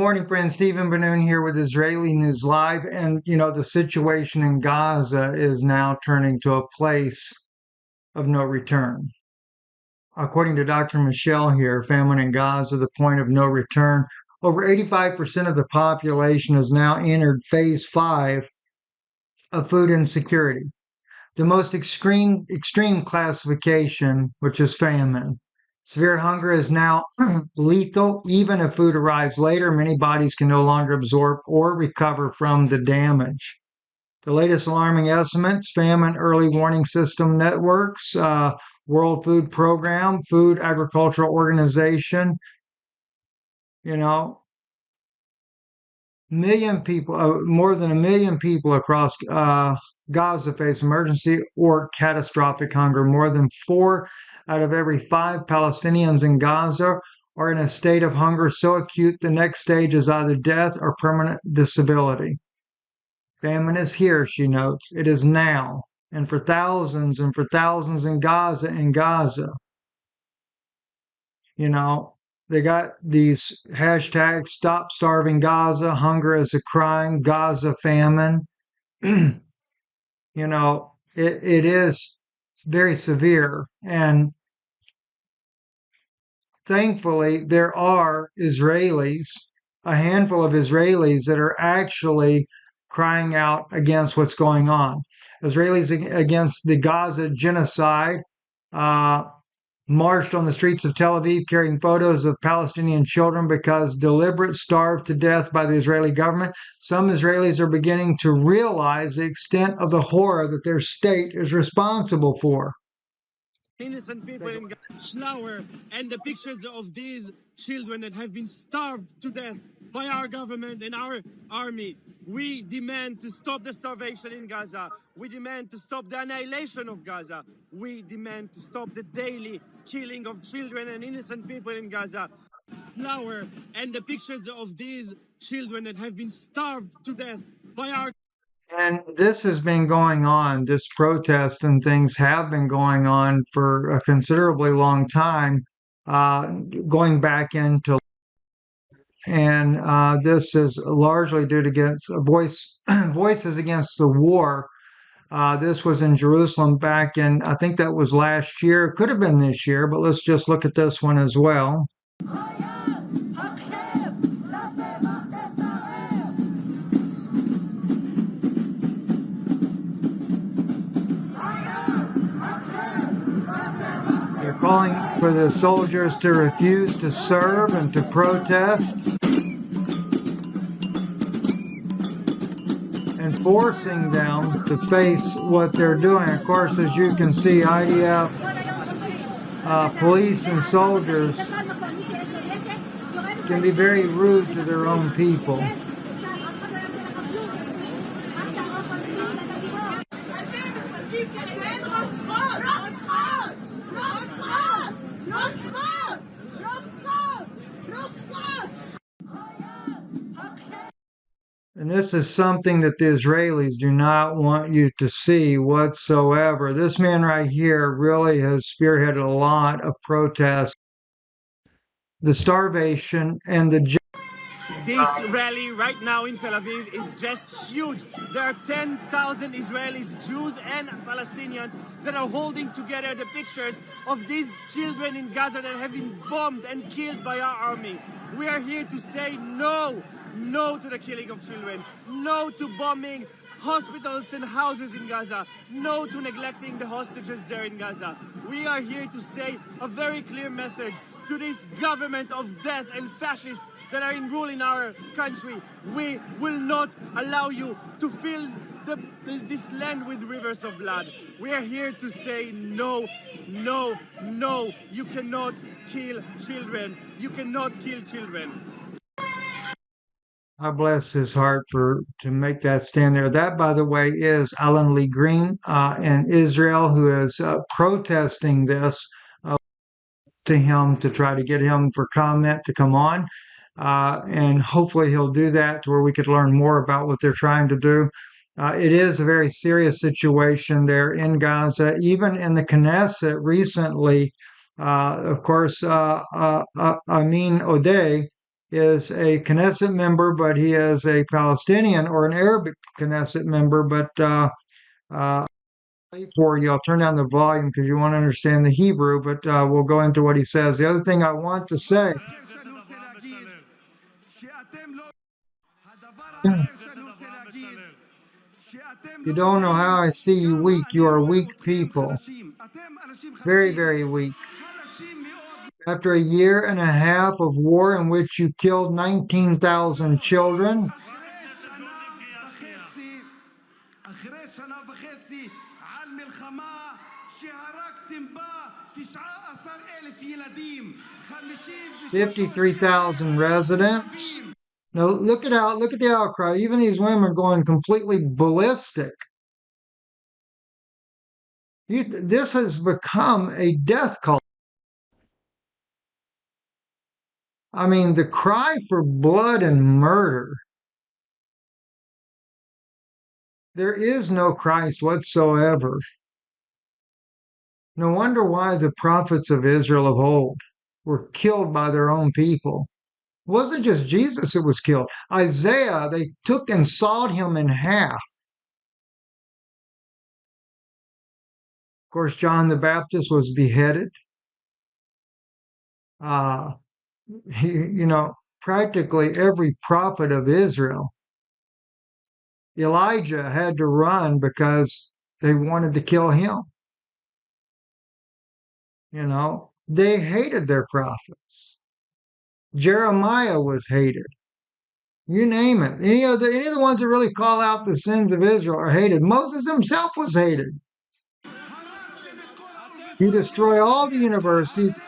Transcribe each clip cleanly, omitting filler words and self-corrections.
morning, friends. Stephen Benoon here with Israeli News Live. And, the situation in Gaza is now turning to a place of no return. According to Dr. Michelle here, famine in Gaza, the point of no return. Over 85% of the population has now entered phase 5 of food insecurity. The most extreme classification, which is famine. Severe hunger is now lethal. Even if food arrives later, many bodies can no longer absorb or recover from the damage. The latest alarming estimates, famine early warning system networks, World Food Program, Food Agricultural Organization, million people, more than 1 million people across Gaza face emergency or catastrophic hunger. More than 4 out of every 5 Palestinians in Gaza are in a state of hunger so acute the next stage is either death or permanent disability. Famine is here, she notes. It is now. And for thousands in Gaza, they got these hashtags, Stop Starving Gaza, Hunger is a Crime, Gaza Famine. It is very severe. And thankfully, there are Israelis, a handful of Israelis that are actually crying out against what's going on. Israelis against the Gaza genocide, marched on the streets of Tel Aviv carrying photos of Palestinian children because deliberate starved to death by the Israeli government. Some Israelis are beginning to realize the extent of the horror that their state is responsible for. Innocent people in flower and the pictures of these children that have been starved to death by our government and our army. We demand to stop the starvation in Gaza. We demand to stop the annihilation of Gaza. We demand to stop the daily killing of children and innocent people in Gaza. Flower and the pictures of these children that have been starved to death by our. And this has been going on, this protest and things have been going on for a considerably long time, going back into, and this is largely due to voices against the war. This was in Jerusalem back in, I think that was last year. It could have been this year, but let's just look at this one as well. Calling for the soldiers to refuse to serve and to protest, and forcing them to face what they're doing. Of course, as you can see, IDF, police and soldiers can be very rude to their own people. And this is something that the Israelis do not want you to see whatsoever. This man right here really has spearheaded a lot of protests. The starvation and the... This rally right now in Tel Aviv is just huge. There are 10,000 Israelis, Jews and Palestinians that are holding together the pictures of these children in Gaza that have been bombed and killed by our army. We are here to say no to the killing of children, no to bombing hospitals and houses in Gaza, no to neglecting the hostages there in Gaza. We are here to say a very clear message to this government of death and fascists that are in rule in our country. We will not allow you to fill this land with rivers of blood. We are here to say no. You cannot kill children. You cannot kill children. I bless his heart to make that stand there. That, by the way, is Alan Lee Green in Israel, who is protesting this to him to try to get him for comment to come on. And hopefully he'll do that to where we could learn more about what they're trying to do. It is a very serious situation there in Gaza. Even in the Knesset recently, of course, Amin Odeh, is a Knesset member, but he is a Palestinian or an Arabic Knesset member. But for you, I'll turn down the volume because you want to understand the Hebrew, but we'll go into what he says. The other thing I want to say, you don't know how I see you weak. You are weak people. Very, very weak. After a year and a half of war in which you killed 19,000 children, אחרי שנה וחצי על מלחמה שהרגתם בה 19,000 ילדים, 53,000 residents. Now look at the outcry. Even these women are going completely ballistic. This has become a death cult. I mean, the cry for blood and murder. There is no Christ whatsoever. No wonder why the prophets of Israel of old were killed by their own people. It wasn't just Jesus who was killed. Isaiah, they took and sawed him in half. Of course, John the Baptist was beheaded. Practically every prophet of Israel. Elijah had to run because they wanted to kill him. They hated their prophets. Jeremiah was hated. You name it. Any of the ones that really call out the sins of Israel are hated. Moses himself was hated. You destroy all the universities,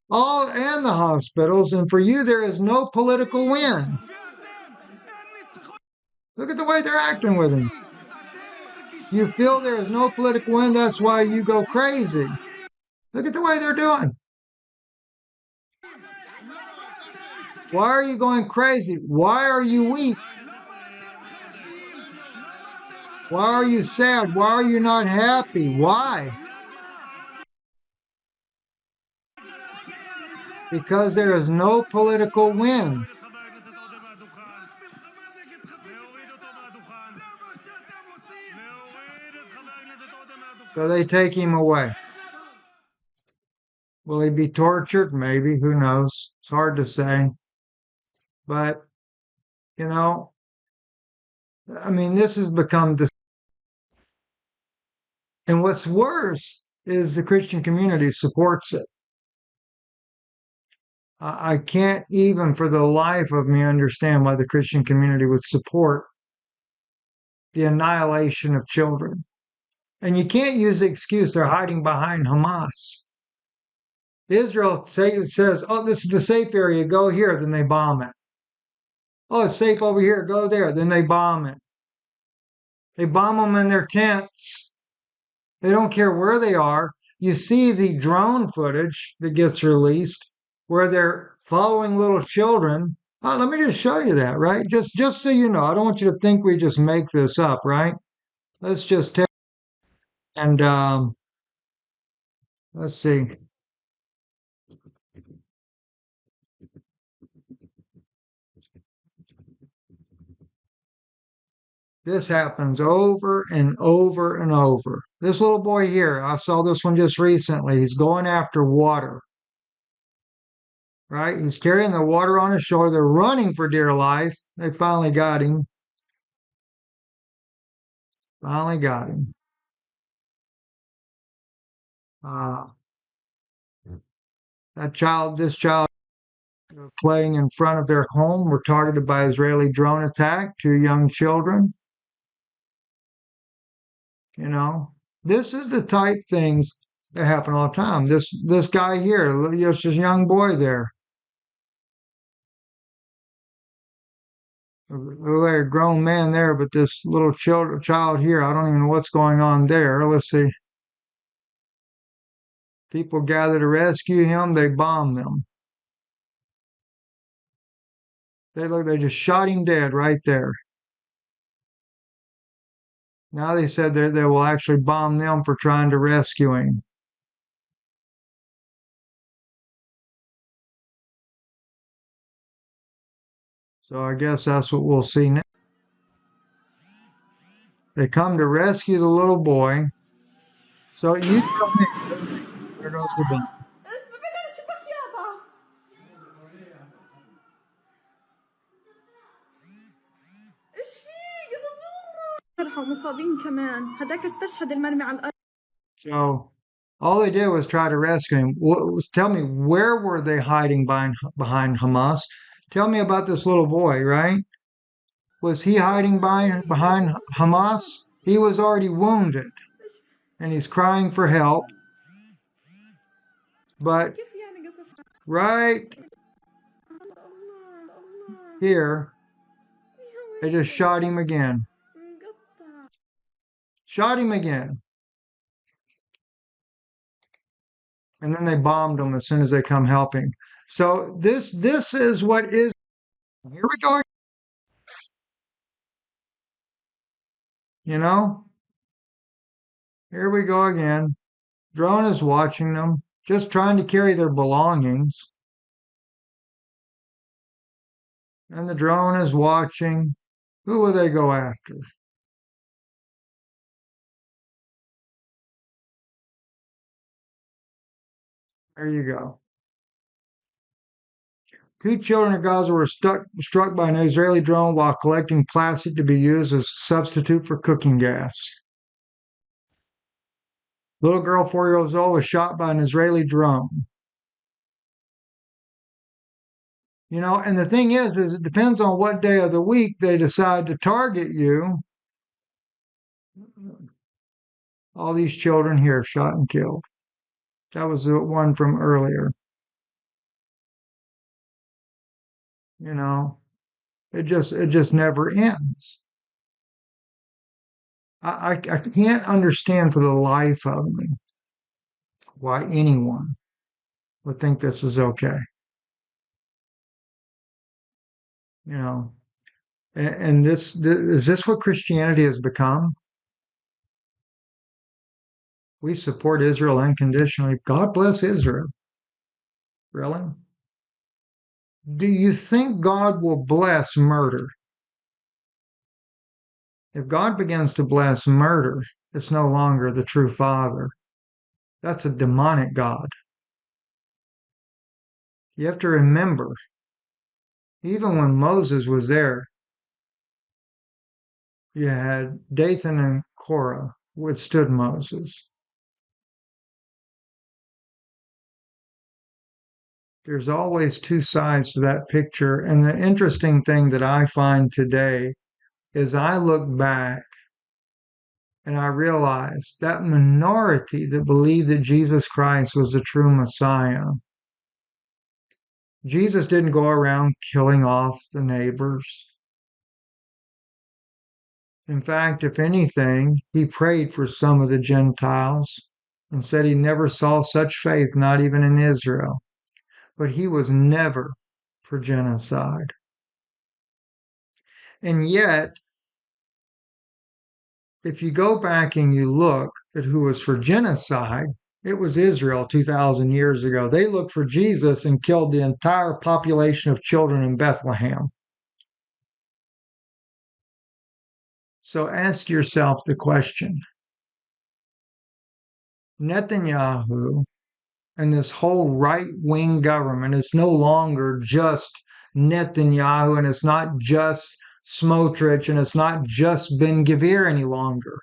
all and the hospitals, and for you there is no political win. Look at the way they're acting with him. You feel there is no political win, that's why you go crazy. Look at the way they're doing. Why are you going crazy? Why are you weak? Why are you sad? Why are you not happy? Why? Because there is no political win. So they take him away. Will he be tortured? Maybe. Who knows? It's hard to say. But, this has become this. And what's worse is the Christian community supports it. I can't even for the life of me understand why the Christian community would support the annihilation of children. And you can't use the excuse they're hiding behind Hamas. Israel says, oh, this is the safe area, go here, then they bomb it. Oh, it's safe over here, go there, then they bomb it. They bomb them in their tents. They don't care where they are. You see the drone footage that gets released where they're following little children. Oh, let me just show you that, right? Just so you know, I don't want you to think we just make this up, right? Let's just take and let's see. This happens over and over and over. This little boy here, I saw this one just recently. He's going after water. Right? He's carrying the water on his shoulder. They're running for dear life. They finally got him. Finally got him. This child playing in front of their home were targeted by Israeli drone attack. 2 young children. This is the type things that happen all the time. This guy here, just this young boy there. Like a grown man there, but this little child here, I don't even know what's going on there. Let's see. People gather to rescue him. They bomb them. They just shot him dead right there. Now they said they will actually bomb them for trying to rescue him. So I guess that's what we'll see next. They come to rescue the little boy. So you tell me, there goes the bomb. So all they did was try to rescue him. Tell me, where were they hiding behind Hamas? Tell me about this little boy, right? Was he hiding behind Hamas? He was already wounded and he's crying for help. But right here, they just shot him again. Shot him again. And then they bombed him as soon as they come helping. So this is what is. Here we go. You know, here we go again. Drone is watching them, just trying to carry their belongings. And the drone is watching. Who will they go after? There you go. 2 children in Gaza were struck by an Israeli drone while collecting plastic to be used as a substitute for cooking gas. Little girl, 4 years old, was shot by an Israeli drone. You know, and the thing is it depends on what day of the week they decide to target you. All these children here shot and killed. That was the one from earlier. You know, it just never ends. I can't understand for the life of me why anyone would think this is okay. You know, and this is this what Christianity has become? We support Israel unconditionally. God bless Israel. Really? Do you think God will bless murder? If God begins to bless murder, it's no longer the true Father. That's a demonic God. You have to remember, even when Moses was there, you had Dathan and Korah withstood Moses. There's always two sides to that picture. And the interesting thing that I find today is I look back and I realize that minority that believed that Jesus Christ was the true Messiah. Jesus didn't go around killing off the neighbors. In fact, if anything, he prayed for some of the Gentiles and said he never saw such faith, not even in Israel. But he was never for genocide. And yet, if you go back and you look at who was for genocide, it was Israel 2,000 years ago. They looked for Jesus and killed the entire population of children in Bethlehem. So ask yourself the question, Netanyahu and this whole right-wing government is no longer just Netanyahu, and it's not just Smotrich, and it's not just Ben-Gvir any longer.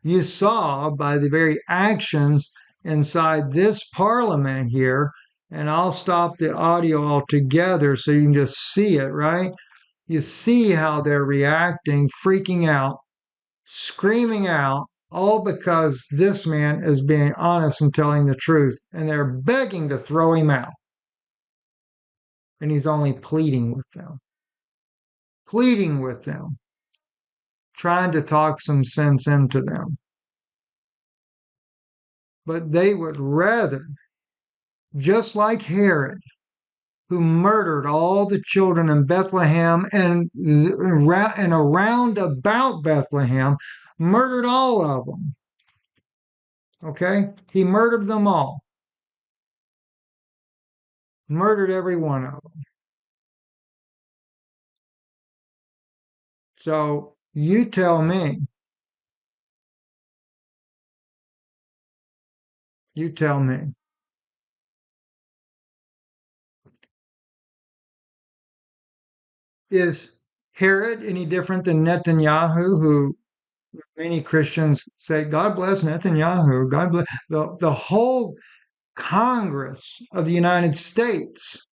You saw by the very actions inside this parliament here, and I'll stop the audio altogether so you can just see it, right? You see how they're reacting, freaking out, screaming out, all because this man is being honest and telling the truth, and they're begging to throw him out. And he's only pleading with them, trying to talk some sense into them. But they would rather, just like Herod, who murdered all the children in Bethlehem and around about Bethlehem, murdered all of them. Okay? He murdered them all. Murdered every one of them. So you tell me, you tell me, is Herod any different than Netanyahu, who many Christians say, God bless Netanyahu, God bless the whole Congress of the United States,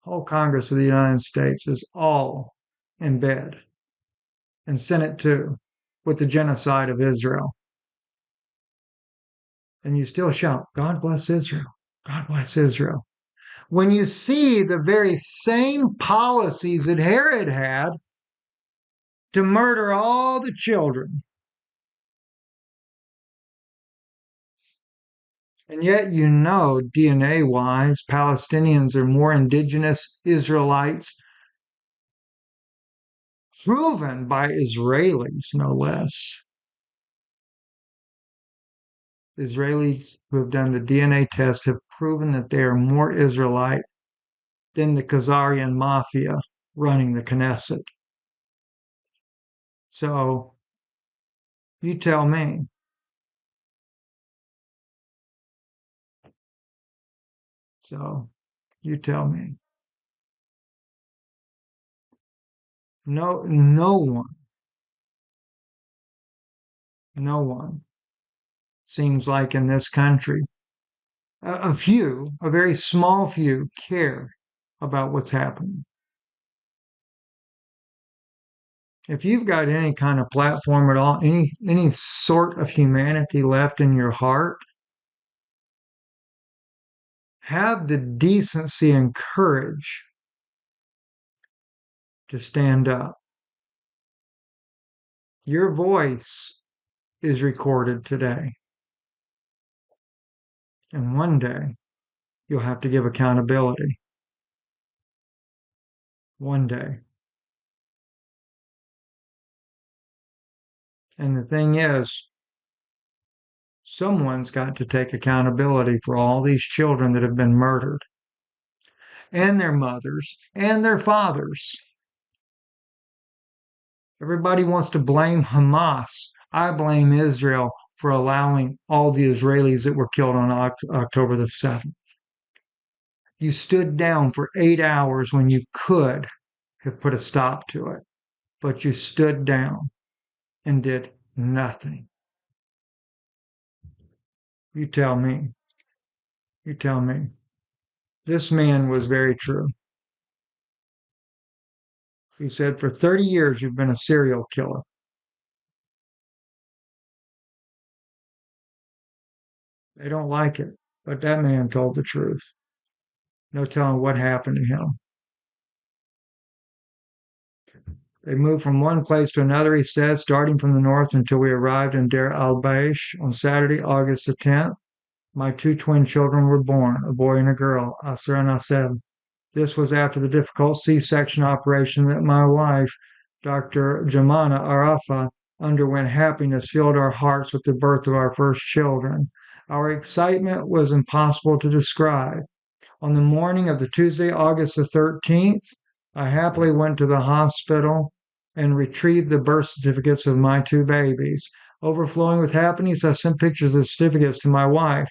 whole Congress of the United States is all in bed, and Senate too, with the genocide of Israel. And you still shout, God bless Israel, God bless Israel. When you see the very same policies that Herod had to murder all the children, and yet you know DNA wise, Palestinians are more indigenous Israelites, proven by Israelis, no less. Israelis who have done the DNA test have proven that they are more Israelite than the Khazarian mafia running the Knesset. So you tell me. So you tell me. No, no one seems like in this country, a few, a very small few, care about what's happening. If you've got any kind of platform at all, any sort of humanity left in your heart, have the decency and courage to stand up. Your voice is recorded today, and one day you'll have to give accountability. One day. And the thing is, someone's got to take accountability for all these children that have been murdered, and their mothers, and their fathers. Everybody wants to blame Hamas. I blame Israel for allowing all the Israelis that were killed on October the 7th. You stood down for 8 hours when you could have put a stop to it, but you stood down and did nothing. You tell me. You tell me. This man was very true. He said, for 30 years, you've been a serial killer. They don't like it, but that man told the truth. No telling what happened to him. They moved from one place to another, he said, starting from the north until we arrived in Deir al-Baish on Saturday, August the 10th. My two twin children were born, a boy and a girl, Asr and Aseb. This was after the difficult C-section operation that my wife, Dr. Jamana Arafat, underwent. Happiness filled our hearts with the birth of our first children. Our excitement was impossible to describe. On the morning of the Tuesday, August the 13th, I happily went to the hospital and retrieved the birth certificates of my two babies. Overflowing with happiness, I sent pictures of the certificates to my wife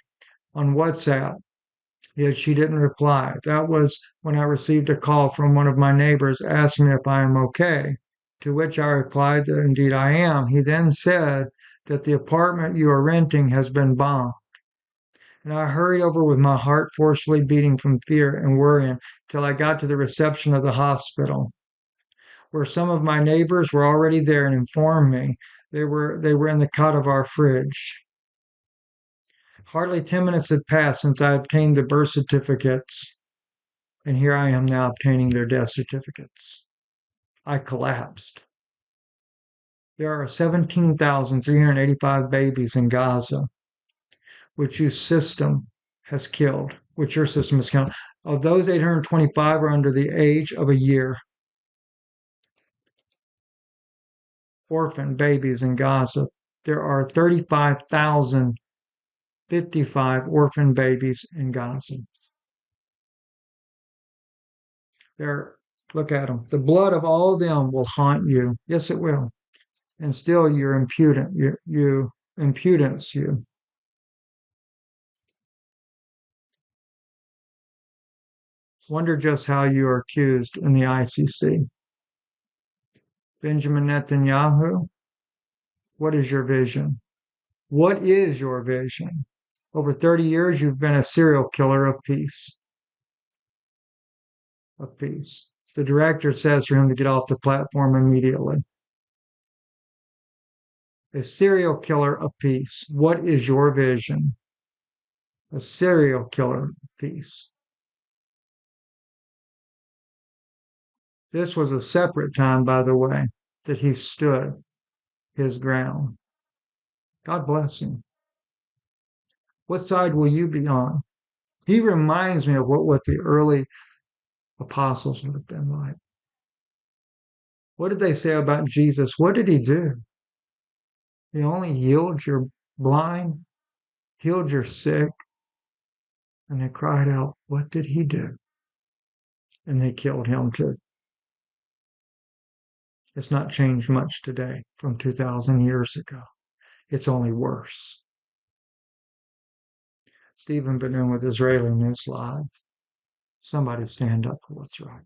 on WhatsApp. Yet she didn't reply. That was when I received a call from one of my neighbors asking me if I am okay, to which I replied that indeed I am. He then said that the apartment you are renting has been bombed. And I hurried over with my heart forcefully beating from fear and worrying till I got to the reception of the hospital, where some of my neighbors were already there and informed me they were in the cot of our fridge. Hardly 10 minutes had passed since I obtained the birth certificates, and here I am now obtaining their death certificates. I collapsed. There are 17,385 babies in Gaza, which your system has killed. Of those, 825 are under the age of a year. Orphan babies in Gaza. There are 35,055 orphan babies in Gaza. There are Look at them. The blood of all of them will haunt you. Yes, it will. And still you're impudent. You impudence you. Wonder just how you are accused in the ICC. Benjamin Netanyahu, what is your vision? What is your vision? Over 30 years, you've been a serial killer of peace. Of peace. The director says for him to get off the platform immediately. A serial killer of peace. What is your vision? A serial killer of peace. This was a separate time, by the way, that he stood his ground. God bless him. What side will you be on? He reminds me of what the early apostles would have been like. What did they say about Jesus? What did he do? He only healed your blind, healed your sick, and they cried out, what did he do? And they killed him too. It's not changed much today from 2,000 years ago. It's only worse. Stephen Benoon with Israeli News Live. Somebody stand up for what's right.